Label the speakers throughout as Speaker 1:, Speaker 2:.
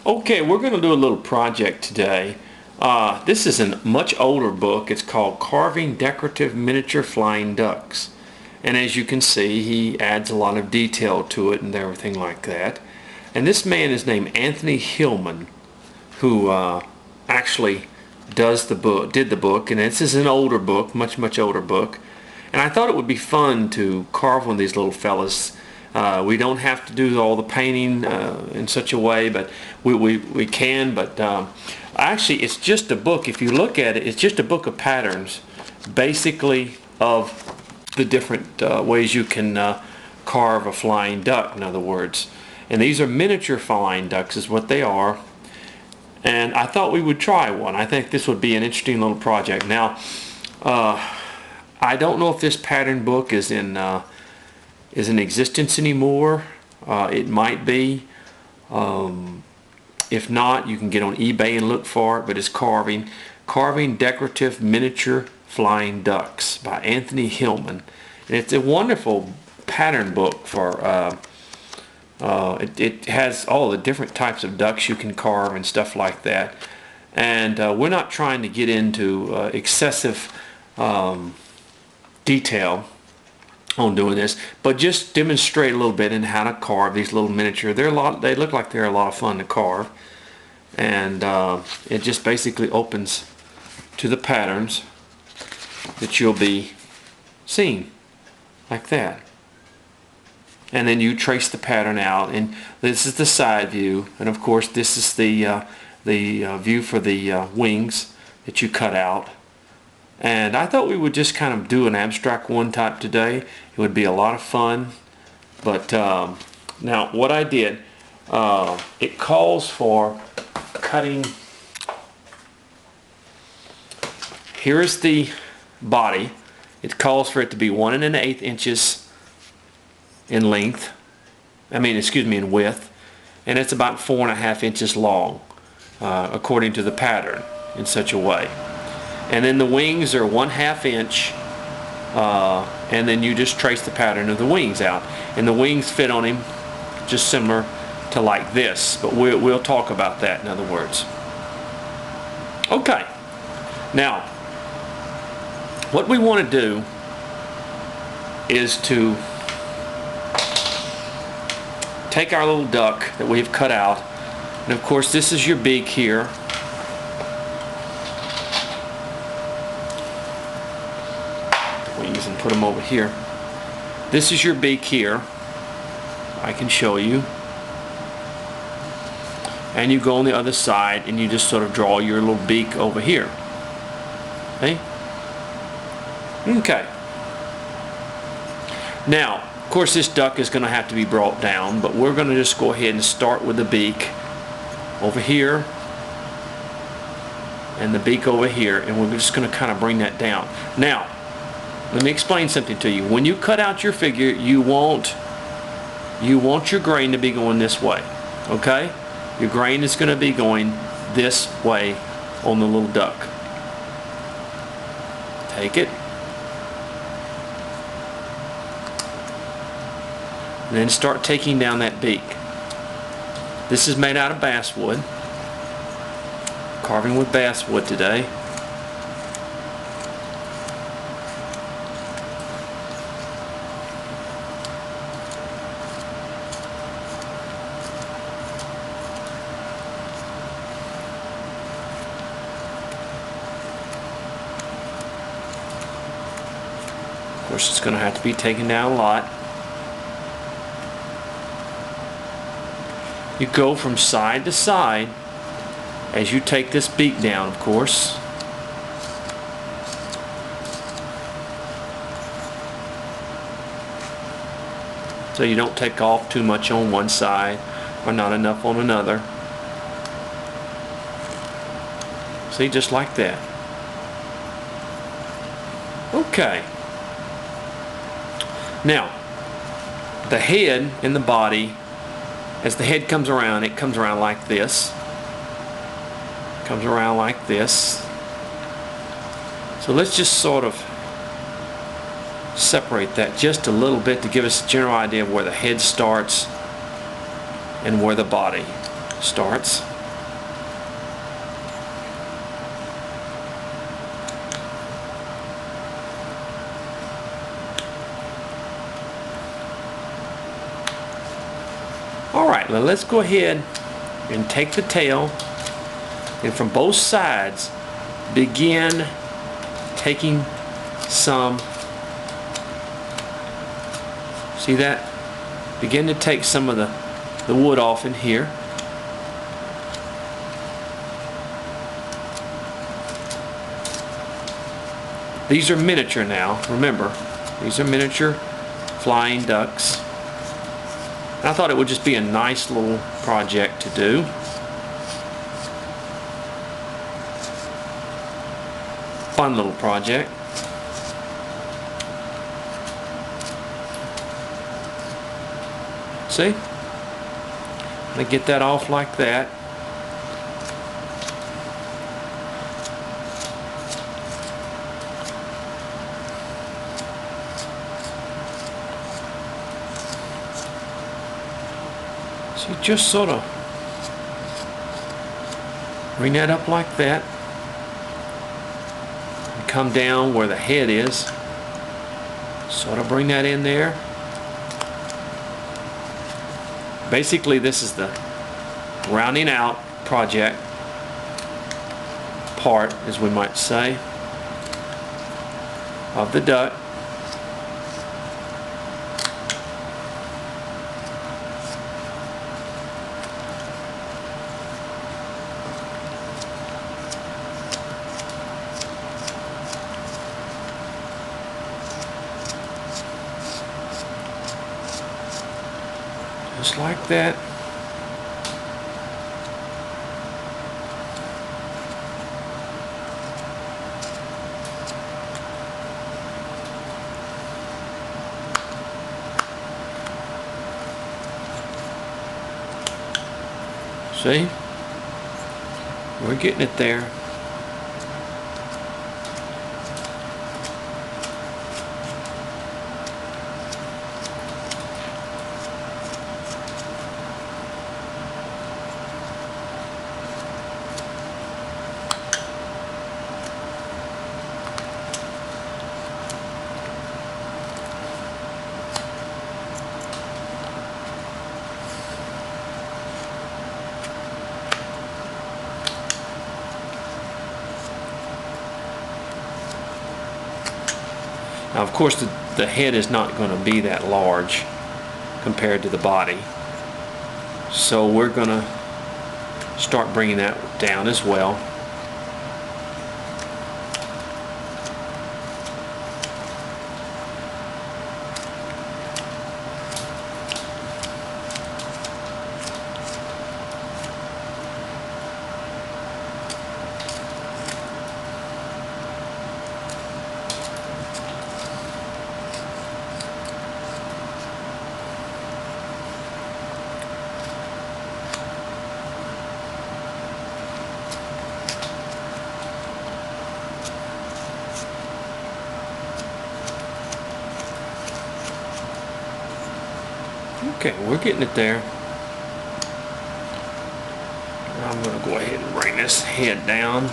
Speaker 1: Okay, we're going to do a little project today. This is a much older book. It's called Carving Decorative Miniature Flying Ducks. And as you can see, he adds a lot of detail to it and everything like that. And this man is named Anthony Hillman, who actually did the book. And this is an older book, much older book. And I thought it would be fun to carve one of these little fellas. We don't have to do all the painting in such a way, but we can. But actually, it's just a book. If you look at it, it's just a book of patterns, basically, of the different ways you can carve a flying duck, in other words. And these are miniature flying ducks is what they are. And I thought we would try one. I think this would be an interesting little project. Now, I don't know if this pattern book is in existence anymore. It might be. If not, you can get on eBay and look for it, but it's Carving Decorative Miniature Flying Ducks by Anthony Hillman. And it's a wonderful pattern book for it has all the different types of ducks you can carve and stuff like that. And we're not trying to get into excessive detail on doing this, but just demonstrate a little bit in how to carve these little miniature. They look like they're a lot of fun to carve, and it just basically opens to the patterns that you'll be seeing like that. And then you trace the pattern out, and this is the side view, and of course this is the view for the wings that you cut out. And I thought we would just kind of do an abstract one type today. It would be a lot of fun. But now what I did, it calls for cutting. Here is the body. It calls for it to be 1 1/8 inches in length. In width. And it's about 4 1/2 inches long, according to the pattern, in such a way. And then the wings are 1/2 inch, and then you just trace the pattern of the wings out. And the wings fit on him just similar to like this, but we'll talk about that in other words. Okay, now what we want to do is to take our little duck that we've cut out, and of course this is your beak here. And put them over here. This is your beak here. I can show you. And you go on the other side and you just sort of draw your little beak over here. Okay? Okay. Now, of course this duck is going to have to be brought down, but we're going to just go ahead and start with the beak over here and the beak over here, and we're just going to kind of bring that down. Now, let me explain something to you. When you cut out your figure, you want your grain to be going this way. Okay? Your grain is going to be going this way on the little duck. Take it. And then start taking down that beak. This is made out of basswood. Carving with basswood today. Of course, it's going to have to be taken down a lot. You go from side to side as you take this beak down, of course. So you don't take off too much on one side or not enough on another. See, just like that. Okay. Now, the head and the body, as the head comes around, it comes around like this. Comes around like this. So let's just sort of separate that just a little bit to give us a general idea of where the head starts and where the body starts. But let's go ahead and take the tail, and from both sides begin taking some, see that? Begin to take some of the wood off in here. These are miniature now, remember. These are miniature flying ducks. I thought it would just be a nice little project to do. Fun little project. See? I'm going to get that off like that. So you just sort of bring that up like that. And come down where the head is. Sort of bring that in there. Basically, this is the rounding out project part, as we might say, of the duck. Just like that. See? We're getting it there. Now, of course, the head is not going to be that large compared to the body. So we're going to start bringing that down as well. Okay, we're getting it there. I'm going to go ahead and bring this head down.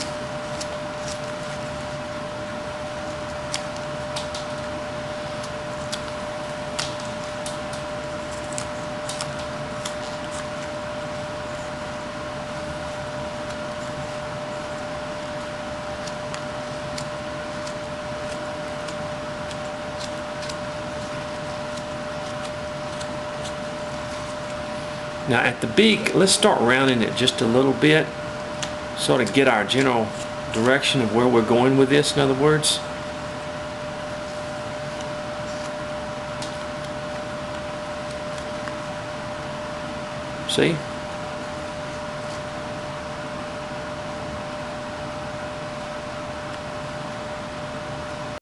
Speaker 1: Now at the beak, let's start rounding it just a little bit, sort of get our general direction of where we're going with this, in other words. See?